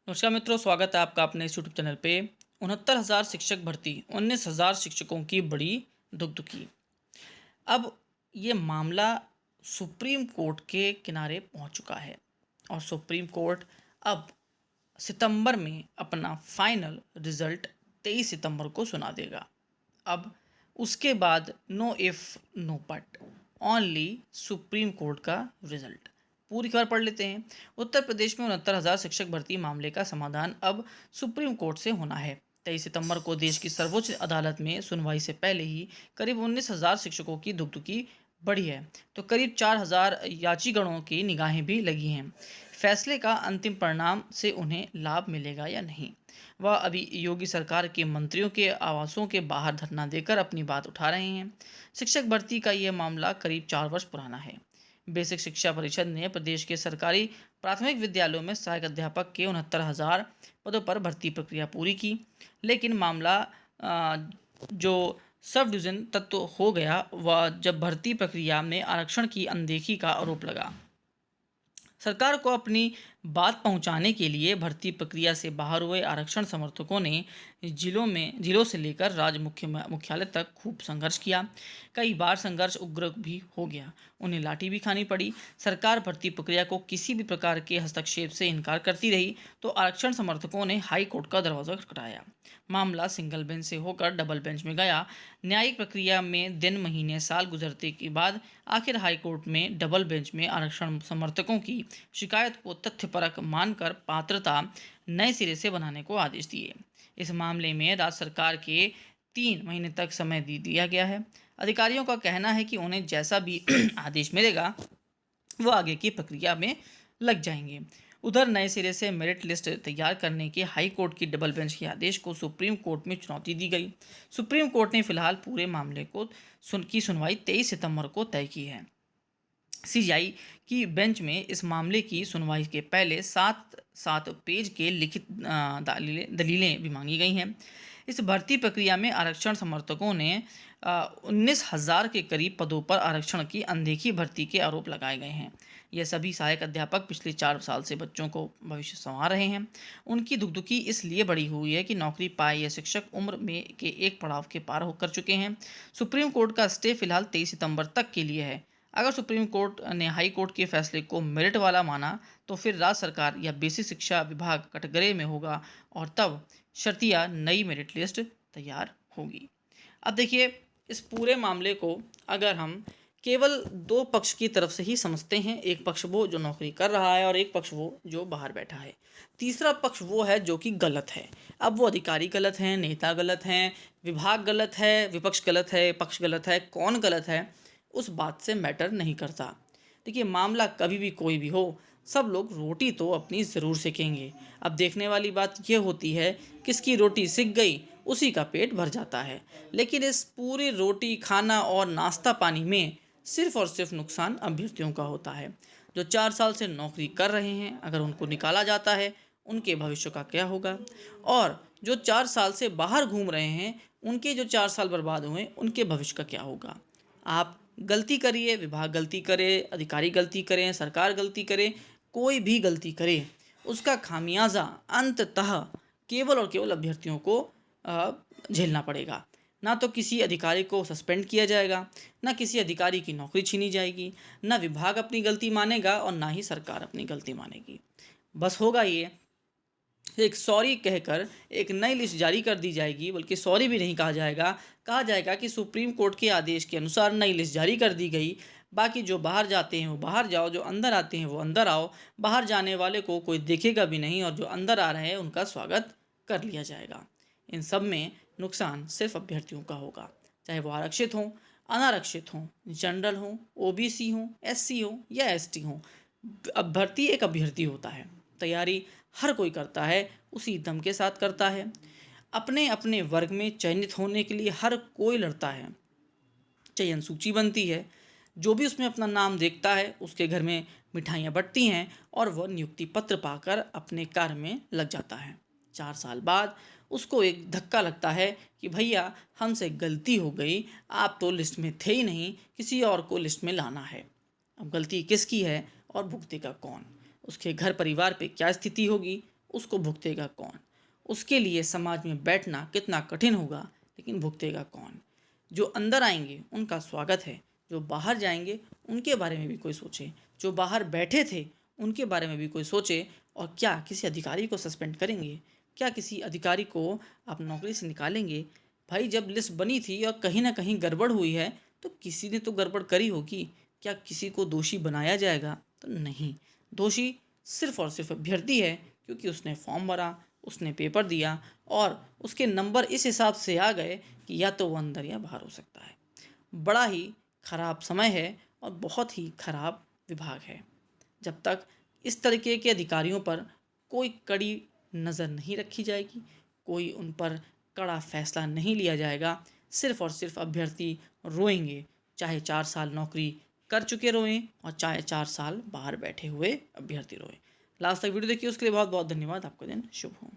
नमस्कार मित्रों, स्वागत है आपका अपने इस यूट्यूब चैनल पे। 69,000 शिक्षक भर्ती, 19,000 शिक्षकों की बड़ी दुखदुखी। अब ये मामला सुप्रीम कोर्ट के किनारे पहुंच चुका है और सुप्रीम कोर्ट अब सितंबर में अपना फाइनल रिजल्ट 23 सितंबर को सुना देगा। अब उसके बाद no if no but, only Supreme Court का रिजल्ट। पूरी खबर पढ़ लेते हैं। उत्तर प्रदेश में 69,000 शिक्षक भर्ती मामले का समाधान अब सुप्रीम कोर्ट से होना है। 23 सितंबर को देश की सर्वोच्च अदालत में सुनवाई से पहले ही करीब 19,000 शिक्षकों की दुखदुखी बढ़ी है, तो करीब 4,000 याचिकाओं की निगाहें भी लगी हैं। फैसले का अंतिम परिणाम से उन्हें लाभ मिलेगा या नहीं, वह अभी योगी सरकार के मंत्रियों के आवासों के बाहर धरना देकर अपनी बात उठा रहे हैं। शिक्षक भर्ती का यह मामला करीब 4 वर्ष पुराना है। बेसिक शिक्षा परिषद ने प्रदेश के सरकारी प्राथमिक विद्यालयों में सहायक अध्यापक के 69,000 पदों पर भर्ती प्रक्रिया पूरी की, लेकिन मामला जो सब डिवीजन तक तो हो गया, वह जब भर्ती प्रक्रिया में आरक्षण की अनदेखी का आरोप लगा। सरकार को अपनी बात पहुंचाने के लिए भर्ती प्रक्रिया से बाहर हुए आरक्षण समर्थकों ने जिलों से लेकर राज्य मुख्यालय तक खूब संघर्ष किया। कई बार संघर्ष उग्र भी हो गया, उन्हें लाठी भी खानी पड़ी। सरकार भर्ती प्रक्रिया को किसी भी प्रकार के हस्तक्षेप से इनकार करती रही, तो आरक्षण समर्थकों ने हाई कोर्ट का दरवाजा खटखटाया। मामला सिंगल बेंच से होकर डबल बेंच में गया। न्यायिक प्रक्रिया में दिन महीने साल गुजरते के बाद आखिर हाईकोर्ट में डबल बेंच में आरक्षण समर्थकों की शिकायत को तथ्यपरक मानकर पात्रता नए सिरे से बनाने को आदेश दिए। इस मामले में राज्य सरकार के 3 महीने तक समय दिया गया है। अधिकारियों का कहना है कि उन्हें जैसा भी आदेश मिलेगा वो आगे की प्रक्रिया में लग जाएंगे। उधर नए सिरे से मेरिट लिस्ट तैयार करने के हाई कोर्ट की डबल बेंच के आदेश को सुप्रीम कोर्ट में चुनौती दी गई। सुप्रीम कोर्ट ने फिलहाल पूरे मामले को सुनवाई 23 सितंबर को तय की है। सीजीआई की बेंच में इस मामले की सुनवाई के पहले 7 पेज के लिखित दलीलें भी मांगी गई हैं। इस भर्ती प्रक्रिया में आरक्षण समर्थकों ने 19,000 के करीब पदों पर आरक्षण की अनदेखी भर्ती के आरोप लगाए गए हैं। ये सभी सहायक अध्यापक पिछले 4 साल से बच्चों को भविष्य संवार रहे हैं। उनकी दुखदुखी इसलिए बढ़ी हुई है कि नौकरी पाए ये शिक्षक उम्र में के एक पड़ाव के पार होकर चुके हैं। सुप्रीम कोर्ट का स्टे फिलहाल 23 सितंबर तक के लिए है। अगर सुप्रीम कोर्ट ने हाई कोर्ट के फैसले को मेरिट वाला माना, तो फिर राज्य सरकार या बेसिक शिक्षा विभाग कटघरे में होगा और तब शर्तिया नई मेरिट लिस्ट तैयार होगी। अब देखिए, इस पूरे मामले को अगर हम केवल दो पक्ष की तरफ से ही समझते हैं, एक पक्ष वो जो नौकरी कर रहा है और एक पक्ष वो जो बाहर बैठा है। तीसरा पक्ष वो है जो कि गलत है। अब वो अधिकारी गलत हैं, नेता गलत हैं, विभाग गलत है, विपक्ष गलत है, पक्ष गलत है, कौन गलत है उस बात से मैटर नहीं करता। देखिए, मामला कभी भी कोई भी हो, सब लोग रोटी तो अपनी ज़रूर सेकेंगे। अब देखने वाली बात यह होती है, किसकी रोटी सिक गई उसी का पेट भर जाता है। लेकिन इस पूरी रोटी खाना और नाश्ता पानी में सिर्फ और सिर्फ नुकसान अभ्यर्थियों का होता है। जो 4 साल से नौकरी कर रहे हैं, अगर उनको निकाला जाता है, उनके भविष्य का क्या होगा? और जो 4 साल से बाहर घूम रहे हैं, उनके जो 4 साल बर्बाद हुए, उनके भविष्य का क्या होगा? आप गलती करिए, विभाग गलती करे, अधिकारी गलती करें, सरकार गलती करे, कोई भी गलती करे, उसका खामियाजा अंततः केवल और केवल अभ्यर्थियों को झेलना पड़ेगा। ना तो किसी अधिकारी को सस्पेंड किया जाएगा, ना किसी अधिकारी की नौकरी छीनी जाएगी, ना विभाग अपनी गलती मानेगा और ना ही सरकार अपनी गलती मानेगी। बस होगा ये, एक सॉरी कहकर एक नई लिस्ट जारी कर दी जाएगी। बल्कि सॉरी भी नहीं कहा जाएगा कि सुप्रीम कोर्ट के आदेश के अनुसार नई लिस्ट जारी कर दी गई। बाकी जो बाहर जाते हैं वो बाहर जाओ, जो अंदर आते हैं वो अंदर आओ। बाहर जाने वाले को कोई देखेगा भी नहीं और जो अंदर आ रहे हैं उनका स्वागत कर लिया जाएगा। इन सब में नुकसान सिर्फ अभ्यर्थियों का होगा, चाहे वो आरक्षित हों, अनारक्षित हों, जनरल हों, ओबीसी हों, एससी हों या एसटी हों। अभ्यर्थी एक अभ्यर्थी होता है। तैयारी हर कोई करता है, उसी दम के साथ करता है। अपने अपने वर्ग में चयनित होने के लिए हर कोई लड़ता है। चयन सूची बनती है, जो भी उसमें अपना नाम देखता है उसके घर में मिठाइयाँ बंटती हैं और वह नियुक्ति पत्र पाकर अपने कार्य में लग जाता है। 4 साल बाद उसको एक धक्का लगता है कि भैया हमसे गलती हो गई, आप तो लिस्ट में थे ही नहीं, किसी और को लिस्ट में लाना है। अब गलती किसकी है और भुगतेगा कौन? उसके घर परिवार पे क्या स्थिति होगी, उसको भुगतेगा कौन? उसके लिए समाज में बैठना कितना कठिन होगा, लेकिन भुगतेगा कौन? जो अंदर आएंगे उनका स्वागत है, जो बाहर जाएंगे उनके बारे में भी कोई सोचे, जो बाहर बैठे थे उनके बारे में भी कोई सोचे। और क्या किसी अधिकारी को सस्पेंड करेंगे? क्या किसी अधिकारी को आप नौकरी से निकालेंगे? भाई जब लिस्ट बनी थी और कहीं ना कहीं गड़बड़ हुई है तो किसी ने तो गड़बड़ करी होगी। क्या किसी को दोषी बनाया जाएगा? तो नहीं, दोषी सिर्फ और सिर्फ अभ्यर्थी है, क्योंकि उसने फॉर्म भरा, उसने पेपर दिया और उसके नंबर इस हिसाब से आ गए कि या तो वो अंदर या बाहर हो सकता है। बड़ा ही खराब समय है और बहुत ही खराब विभाग है। जब तक इस तरीके के अधिकारियों पर कोई कड़ी नज़र नहीं रखी जाएगी, कोई उन पर कड़ा फैसला नहीं लिया जाएगा, सिर्फ और सिर्फ अभ्यर्थी रोएंगे, चाहे 4 साल नौकरी कर चुके रोएं और चाहे 4 साल बाहर बैठे हुए अभ्यर्थी रोएं। लास्ट तक वीडियो देखिए, उसके लिए बहुत बहुत धन्यवाद। आपका दिन शुभ हो।